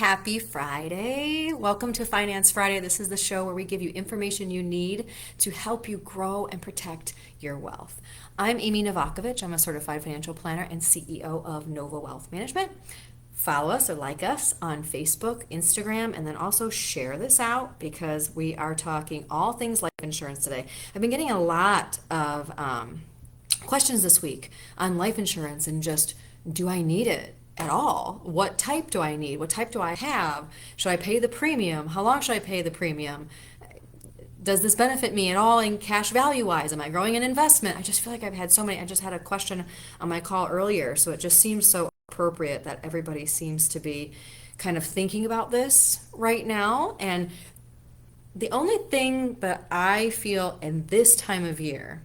Happy Friday. Welcome to Finance Friday. This is the show where we give you information you need to help you grow and protect your wealth. I'm Amy Novakovich. I'm a certified financial planner and CEO of Nova Wealth Management. Follow us or like us on Facebook, Instagram, and then also share this out because we are talking all things life insurance today. I've been getting a lot of questions this week on life insurance and just, do I need it at all? What type do I need? What type do I have? Should I pay the premium? How long should I pay the premium? Does this benefit me at all in cash value wise? Am I growing an investment? I just feel like I've had so many. I just had a question on my call earlier, so it just seems so appropriate that everybody seems to be kind of thinking about this right now. And the only thing that I feel in this time of year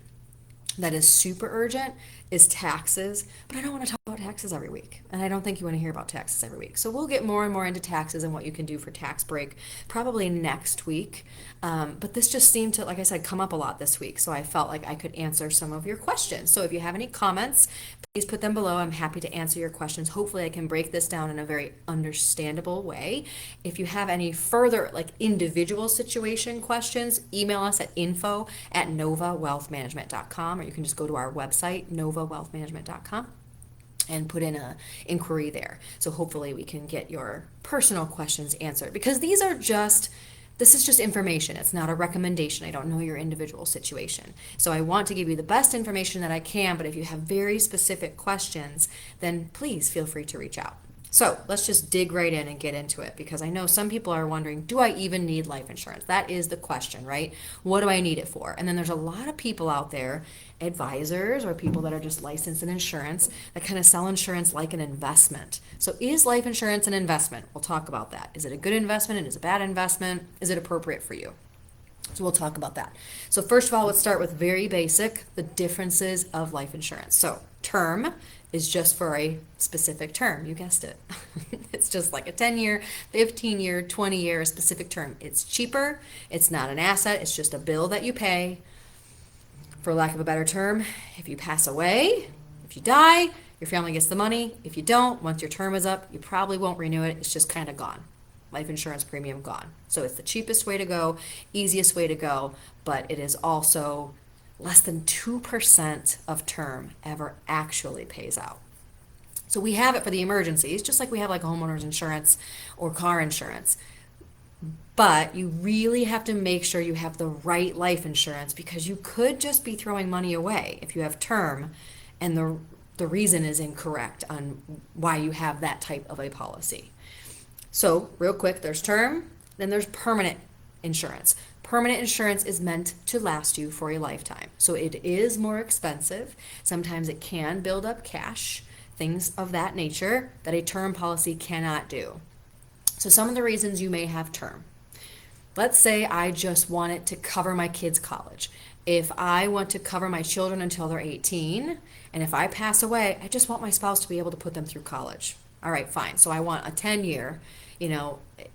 that is super urgent is taxes, but I don't want to talk about taxes every week. And I don't think you want to hear about taxes every week. So we'll get more and more into taxes and what you can do for tax break probably next week. But this just seemed to, like I said, come up a lot this week. So I felt like I could answer some of your questions. So if you have any comments, please put them below. I'm happy to answer your questions. Hopefully I can break this down in a very understandable way. If you have any further like individual situation questions, email us at info@novawealthmanagement.com, or you can just go to our website, novawealthmanagement.com, and put in a inquiry there. So hopefully we can get your personal questions answered, because this is just information. It's not a recommendation. I don't know your individual situation. So I want to give you the best information that I can, but if you have very specific questions, then please feel free to reach out. So let's just dig right in and get into it, because I know some people are wondering, do I even need life insurance? That is the question, right? What do I need it for? And then there's a lot of people out there, advisors or people that are just licensed in insurance, that kind of sell insurance like an investment. So is life insurance an investment? We'll talk about that. Is it a good investment and is it a bad investment? Is it appropriate for you? So we'll talk about that. So first of all, let's start with very basic, the differences of life insurance. So term is just for a specific term. You guessed it. It's just like a 10-year, 15-year, 20-year, specific term. It's cheaper. It's not an asset. It's just a bill that you pay. For lack of a better term, if you pass away, if you die, your family gets the money. If you don't, once your term is up, you probably won't renew it. It's just kind of gone. Life insurance premium gone. So it's the cheapest way to go, easiest way to go, but it is also less than 2% of term ever actually pays out. So we have it for the emergencies, just like we have like homeowners insurance or car insurance. But you really have to make sure you have the right life insurance, because you could just be throwing money away if you have term and the reason is incorrect on why you have that type of a policy. So real quick, there's term, then there's permanent insurance. Permanent insurance is meant to last you for a lifetime. So it is more expensive. Sometimes it can build up cash, things of that nature that a term policy cannot do. So some of the reasons you may have term. Let's say I just want it to cover my kids' college. If I want to cover my children until they're 18, and if I pass away, I just want my spouse to be able to put them through college. All right, fine. So I want a 10-year,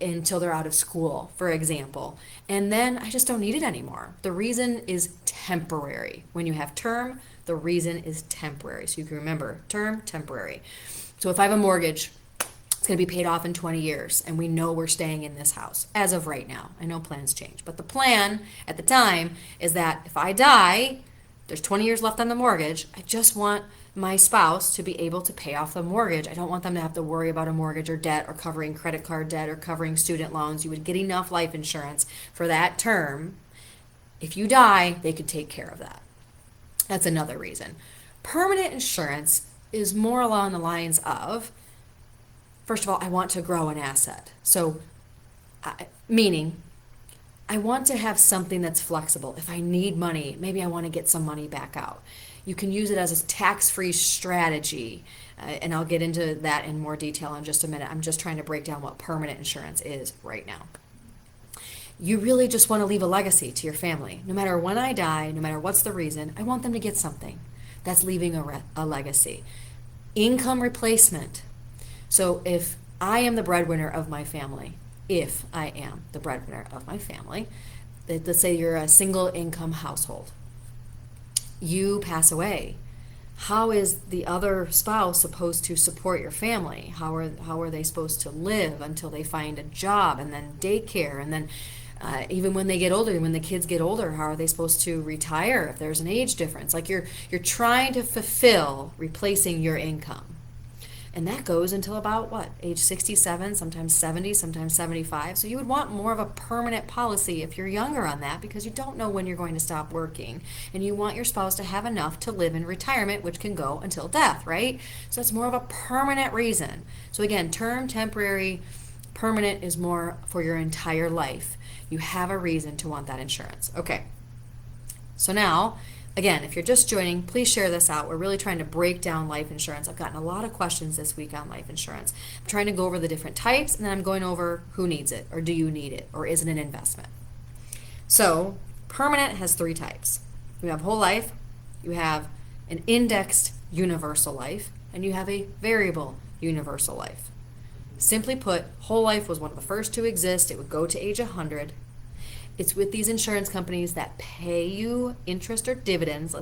until they're out of school, for example. And then I just don't need it anymore. The reason is temporary. When you have term, the reason is temporary. So you can remember, term, temporary. So if I have a mortgage, it's going to be paid off in 20 years, and we know we're staying in this house as of right now. I know plans change, but the plan at the time is that if I die, there's 20 years left on the mortgage. I just want my spouse to be able to pay off the mortgage. I don't want them to have to worry about a mortgage or debt or covering credit card debt or covering student loans. You would get enough life insurance for that term. If you die, they could take care of that. That's another reason. Permanent insurance is more along the lines of, first of all, I want to grow an asset. So, meaning, I want to have something that's flexible. If I need money, maybe I want to get some money back out. You can use it as a tax-free strategy, and I'll get into that in more detail in just a minute. I'm just trying to break down what permanent insurance is right now. You really just want to leave a legacy to your family. No matter when I die, no matter what's the reason, I want them to get something. That's leaving a legacy. Income replacement. So if I am the breadwinner of my family, let's say you're a single income household, you pass away, how is the other spouse supposed to support your family? How are they supposed to live until they find a job, and then daycare, and then even when they get older, when the kids get older, how are they supposed to retire if there's an age difference? Like you're trying to fulfill replacing your income. And that goes until about what? Age 67, sometimes 70, sometimes 75. So you would want more of a permanent policy if you're younger on that, because you don't know when you're going to stop working. And you want your spouse to have enough to live in retirement, which can go until death, right? So that's more of a permanent reason. So again, term, temporary, permanent is more for your entire life. You have a reason to want that insurance. Okay. So now, again, if you're just joining, please share this out. We're really trying to break down life insurance. I've gotten a lot of questions this week on life insurance. I'm trying to go over the different types, and then I'm going over who needs it, or do you need it, or is it an investment? So permanent has 3 types. You have whole life, you have an indexed universal life, and you have a variable universal life. Simply put, whole life was one of the first to exist. It would go to age 100. It's with these insurance companies that pay you interest or dividends.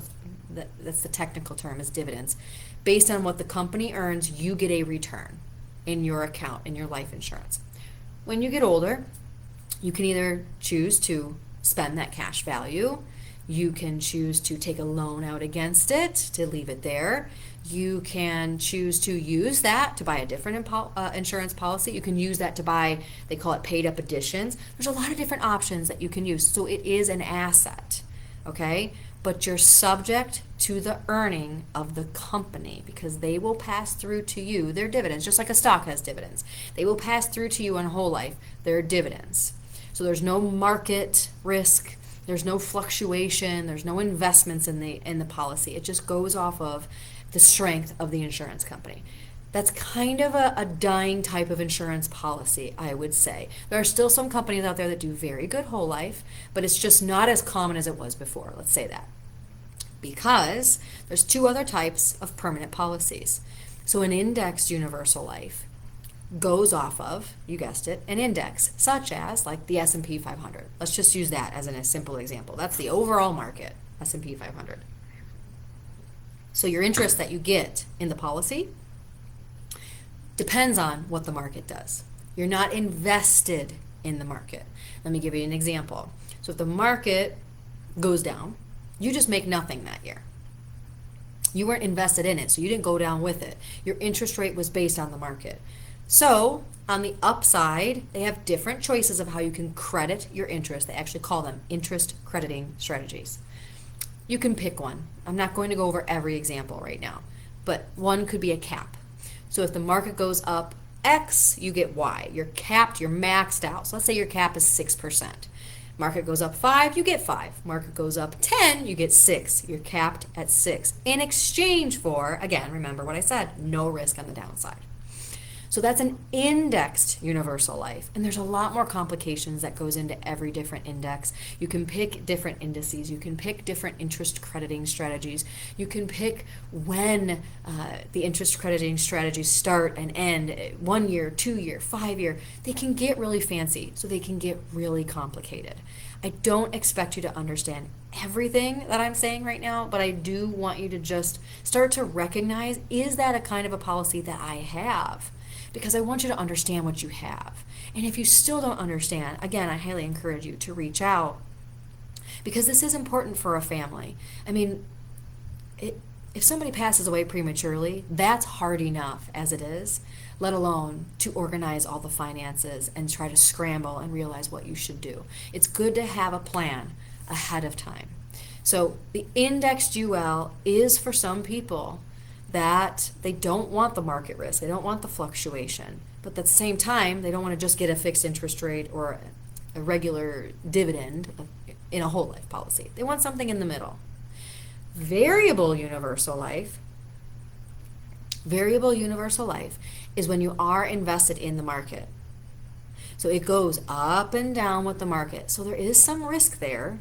That's the technical term, is dividends. Based on what the company earns, you get a return in your account, in your life insurance. When you get older, you can either choose to spend that cash value. You can choose to take a loan out against it, to leave it there. You can choose to use that to buy a different insurance policy. You can use that to buy, they call it paid up additions. There's a lot of different options that you can use. So it is an asset, okay? But you're subject to the earning of the company, because they will pass through to you their dividends, just like a stock has dividends. They will pass through to you on whole life their dividends. So there's no market risk. There's no fluctuation. There's no investments in the policy. It just goes off of the strength of the insurance company. That's kind of a dying type of insurance policy, I would say. There are still some companies out there that do very good whole life, but it's just not as common as it was before, let's say that. Because there's 2 other types of permanent policies. So an indexed universal life goes off of, you guessed it, an index, such as like the S&P 500. Let's just use that as a simple example. That's the overall market, S&P 500. So your interest that you get in the policy depends on what the market does. You're not invested in the market. Let me give you an example. So if the market goes down, you just make nothing that year. You weren't invested in it, so you didn't go down with it. Your interest rate was based on the market. So on the upside, they have different choices of how you can credit your interest. They actually call them interest crediting strategies. You can pick one. I'm not going to go over every example right now, but one could be a cap. So if the market goes up X, you get Y. You're capped, you're maxed out. So let's say your cap is 6%. Market goes up 5, you get 5. Market goes up 10, you get 6. You're capped at 6. In exchange for, again, remember what I said, no risk on the downside. So that's an indexed universal life. And there's a lot more complications that goes into every different index. You can pick different indices. You can pick different interest crediting strategies. You can pick when the interest crediting strategies start and end, 1 year, 2 year, 5 year. They can get really fancy, so they can get really complicated. I don't expect you to understand everything that I'm saying right now, but I do want you to just start to recognize, is that a kind of a policy that I have? Because I want you to understand what you have. And if you still don't understand, again, I highly encourage you to reach out, because this is important for a family. I mean, if somebody passes away prematurely, that's hard enough as it is, let alone to organize all the finances and try to scramble and realize what you should do. It's good to have a plan ahead of time. So the indexed UL is for some people that they don't want the market risk, they don't want the fluctuation, but at the same time, they don't want to just get a fixed interest rate or a regular dividend in a whole life policy. They want something in the middle. Variable universal life is when you are invested in the market. So it goes up and down with the market. So there is some risk there.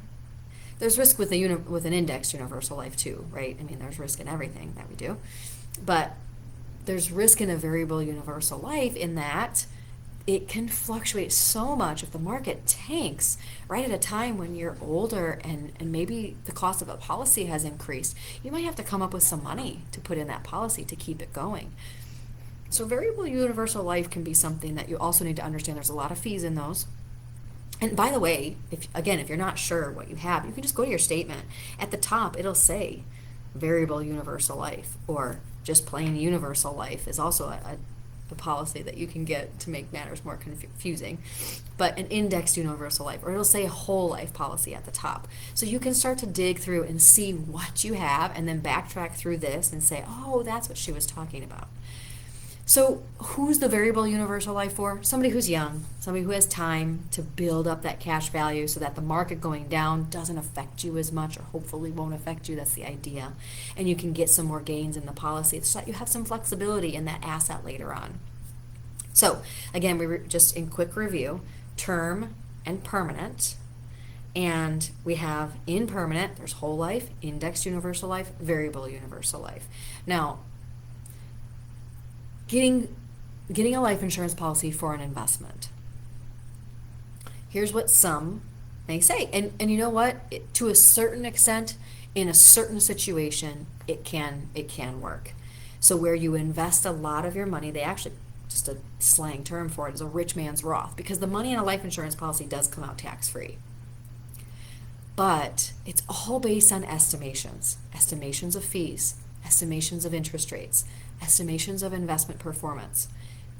There's risk with an indexed universal life too, right? I mean, there's risk in everything that we do. But there's risk in a variable universal life in that it can fluctuate so much if the market tanks right at a time when you're older and maybe the cost of a policy has increased. You might have to come up with some money to put in that policy to keep it going. So variable universal life can be something that you also need to understand. There's a lot of fees in those. And by the way, if you're not sure what you have, you can just go to your statement. At the top, it'll say variable universal life, or just plain universal life is also a policy that you can get to make matters more confusing. But an indexed universal life, or it'll say whole life policy at the top. So you can start to dig through and see what you have and then backtrack through this and say, oh, that's what she was talking about. So who's the variable universal life for? Somebody who's young, somebody who has time to build up that cash value so that the market going down doesn't affect you as much, or hopefully won't affect you. That's the idea. And you can get some more gains in the policy so that you have some flexibility in that asset later on. So again, we were just in quick review, term and permanent. And we have in permanent, there's whole life, indexed universal life, variable universal life. Now, getting a life insurance policy for an investment. Here's what some may say. And you know what? To a certain extent, in a certain situation, it can work. So where you invest a lot of your money, they actually, just a slang term for it, is a rich man's Roth, because the money in a life insurance policy does come out tax-free. But it's all based on estimations of fees, estimations of interest rates, estimations of investment performance.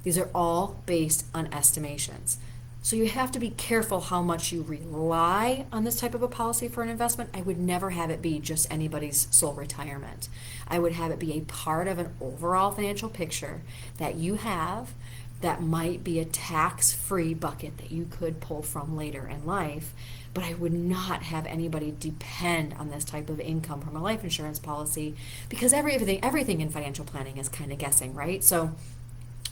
These are all based on estimations. So you have to be careful how much you rely on this type of a policy for an investment. I would never have it be just anybody's sole retirement. I would have it be a part of an overall financial picture that you have that might be a tax-free bucket that you could pull from later in life. But I would not have anybody depend on this type of income from a life insurance policy, because everything in financial planning is kind of guessing, right? So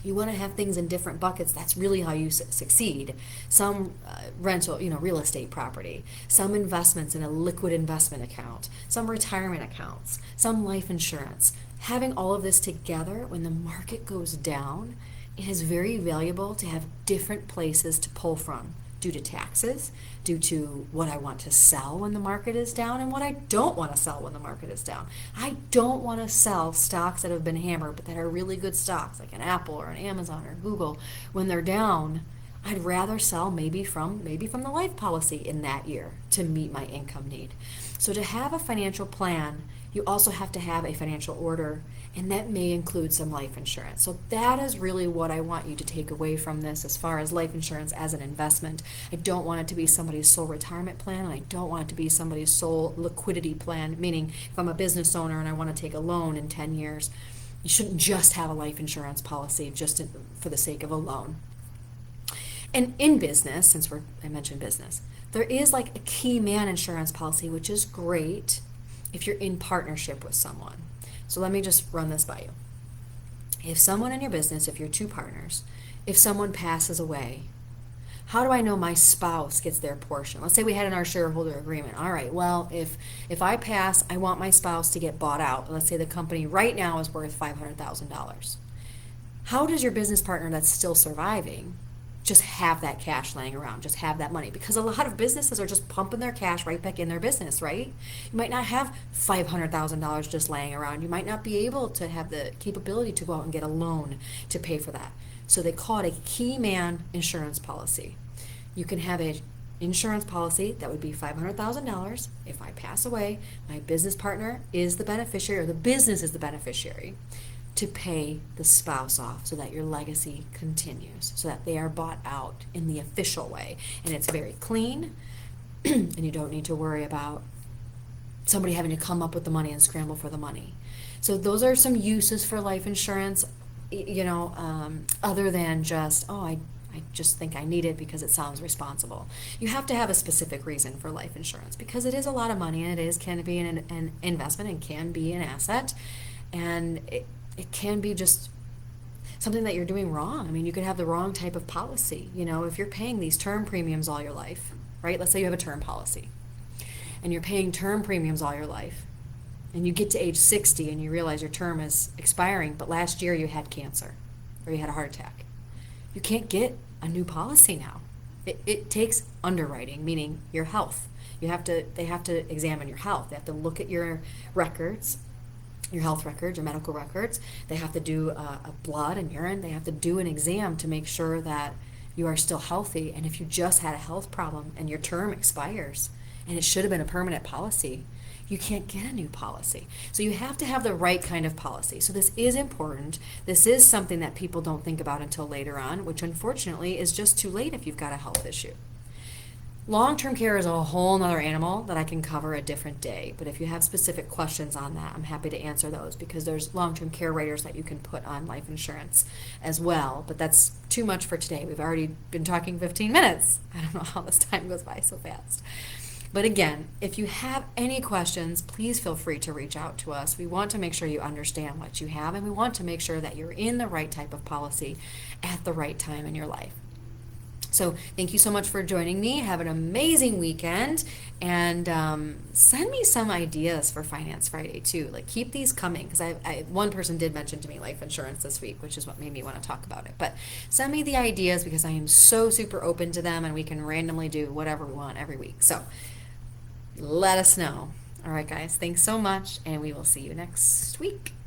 you want to have things in different buckets. That's really how you succeed. Some rental, real estate property, some investments in a liquid investment account, some retirement accounts, some life insurance. Having all of this together when the market goes down, it is very valuable to have different places to pull from, due to taxes, due to what I want to sell when the market is down and what I don't want to sell when the market is down. I don't want to sell stocks that have been hammered but that are really good stocks, like an Apple or an Amazon or Google. When they're down, I'd rather sell maybe from the life policy in that year to meet my income need. So to have a financial plan, you also have to have a financial order, and that may include some life insurance. So that is really what I want you to take away from this as far as life insurance as an investment. I don't want it to be somebody's sole retirement plan, and I don't want it to be somebody's sole liquidity plan, meaning if I'm a business owner and I want to take a loan in 10 years, you shouldn't just have a life insurance policy for the sake of a loan. And in business, since I mentioned business, there is like a key man insurance policy, which is great if you're in partnership with someone. So let me just run this by you. If someone in your business, if you're two partners, if someone passes away, how do I know my spouse gets their portion? Let's say we had in our shareholder agreement. All right, well, if I pass, I want my spouse to get bought out. Let's say the company right now is worth $500,000. How does your business partner that's still surviving just have that cash laying around, just have that money? Because a lot of businesses are just pumping their cash right back in their business, right? You might not have $500,000 just laying around. You might not be able to have the capability to go out and get a loan to pay for that. So they call it a key man insurance policy. You can have an insurance policy that would be $500,000. If I pass away, my business partner is the beneficiary, or the business is the beneficiary, to pay the spouse off so that your legacy continues, so that they are bought out in the official way. And it's very clean, and you don't need to worry about somebody having to come up with the money and scramble for the money. So those are some uses for life insurance, other than just, I just think I need it because it sounds responsible. You have to have a specific reason for life insurance, because it is a lot of money, and can be an investment and can be an asset, and it can be just something that you're doing wrong. I mean, you could have the wrong type of policy. If you're paying these term premiums all your life, right? Let's say you have a term policy and you're paying term premiums all your life, and you get to age 60 and you realize your term is expiring, but last year you had cancer or you had a heart attack. you can't get a new policy now. It takes underwriting, meaning your health. They have to examine your health. They have to look at your records, your health records, your medical records. They have to do a blood and urine. They have to do an exam to make sure that you are still healthy. And if you just had a health problem and your term expires and it should have been a permanent policy, you can't get a new policy. So you have to have the right kind of policy. So this is important. This is something that people don't think about until later on, which unfortunately is just too late if you've got a health issue. Long-term care is a whole nother animal that I can cover a different day. But if you have specific questions on that, I'm happy to answer those, because there's long-term care raters that you can put on life insurance as well. But that's too much for today. We've already been talking 15 minutes. I don't know how this time goes by so fast. But again, if you have any questions, please feel free to reach out to us. We want to make sure you understand what you have, and we want to make sure that you're in the right type of policy at the right time in your life. So thank you so much for joining me. Have an amazing weekend, and send me some ideas for Finance Friday too. Like, keep these coming, because one person did mention to me life insurance this week, which is what made me want to talk about it. But send me the ideas, because I am so super open to them, and we can randomly do whatever we want every week. So let us know. All right, guys, thanks so much, and we will see you next week.